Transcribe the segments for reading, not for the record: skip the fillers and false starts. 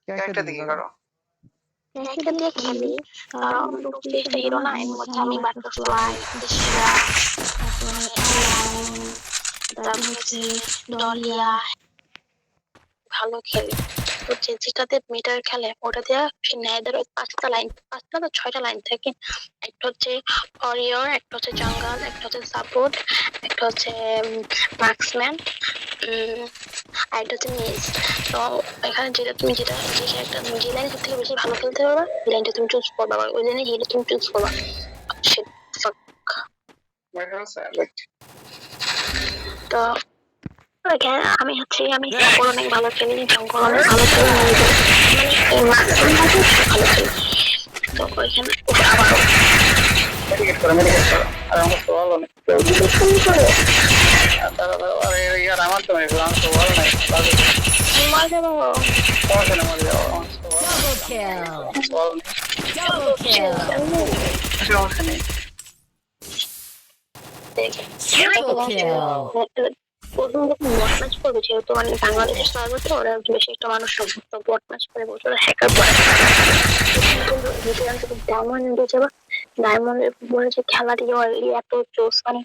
Character দিয়ে করো। Character দিয়ে খেলি, কারণ টুকলিস্টটা হিরো না, এর মধ্যে আমি বাটারফ্লাই, ইশরা, তারপর হচ্ছে ডলিয়া ভালো খেলি। তো যেটাতে মিটার খেলে ওটা দিয়ে সে ন্যায়দের ওই 5টা বা 6টা লাইন থাকে। একটা হচ্ছে ওয়ারিয়র, একটা হচ্ছে জঙ্গল, একটা হচ্ছে সাপোর্ট, একটা হচ্ছে মার্কসম্যান, আর একটা হচ্ছে মিস। তো এখানে তুমি যে লাইনে সব থেকে বেশি ভালো খেলতে পারবা ওই লাইনটা তুমি চুজ করবা, ওই লাইনে হিরো তুমি চুজ করবা। তো আমি জঙ্গল অনেক ভালো খেলি, মানে এই মার্কসম্যান ভালো খেলি। তো ওইখানে আবারও মেডিকেট করো আর আমার তো ভালো নেই আরে ইয়ার আমার তো নেই আমার তো ভালো নাই মজা পাবো। সমস্যা নেই মজা যাবো সমস্যা নেই প্রথম যখন বট ম্যাচ করবে, যেহেতু মানে বাংলাদেশের সার্ভার তো ওরা বেশি একটা মানুষ বট ম্যাচ করে বলছে ওরা হ্যাকার করে। ডায়মন্ড যাবা, ডায়মন্ডের বলে যে খেলা দিয়ে অলরেডি এত জোস, মানে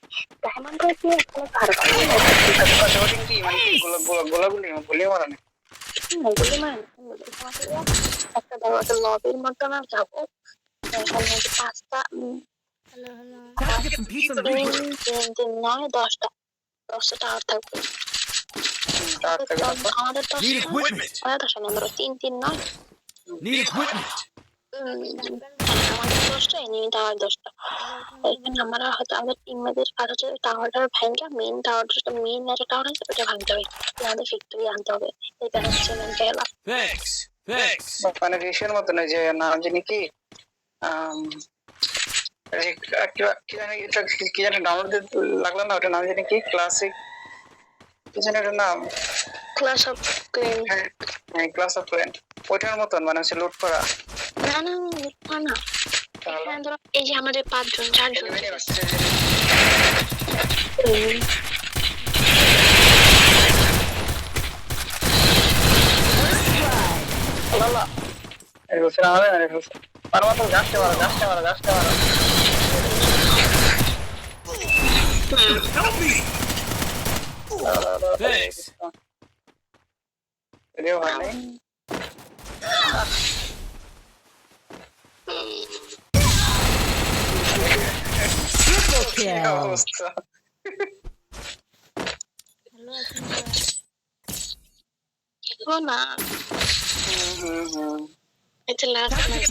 ডায়মন্ড করে দিয়ে কোনো পারবা কি মানে গোলাগুলি ভুলিয়ে মারা নেই গুলি মানে একটা ধরো একটা লবির মধ্যে না যাবো, 5টা 9 10টা টাওয়ার থাকবে। আমাদের 10টা ধরো 3 3 9 আমাদের 10টা এনিমি টাওয়ার 10টা। এখানে আমরা হয়তো আমাদের টিমমেটদের কাজ হচ্ছে টাওয়ারটার ভাঙা, মেইন টাওয়ারটা, মেইন একটা টাওয়ার আছে ওটা ভাঙতে হবে, আমাদের ভিক্টোরি আনতে হবে। এটা হচ্ছে মেইন খেলা। মানে রেশিওর মতো না যে নাম জানি কি কি জানি ডাউনলোড লাগলো না, ওটা নাম জানি কি ক্লাসিক কি জানি ওটার নাম, ক্লাস অফ ক্লেন। হ্যাঁ ক্লাস অফ ক্লেন ওইটার মতন মানে হচ্ছে লুট করা না এখানে ধরো এই যে আমাদের 5জন 4জন না এটা লাস্ট ম্যাচ,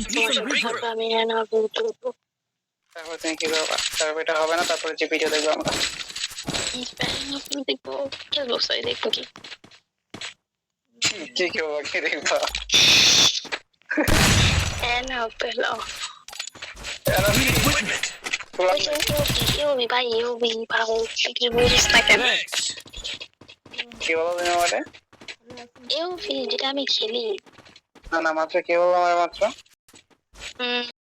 আমি না বলতে তারপর তুমি কি করবা, তারপর এটা হবে না, তারপরে যে ভিডিও দেখবো আমরা দেখবো খেলবো, সাই দেখবো কি কি করবো কি দেখবা এনা পেলো কি বলো তুমি আমারে যেটা আমি খেলি না মাত্র কি বলো আমার মাত্র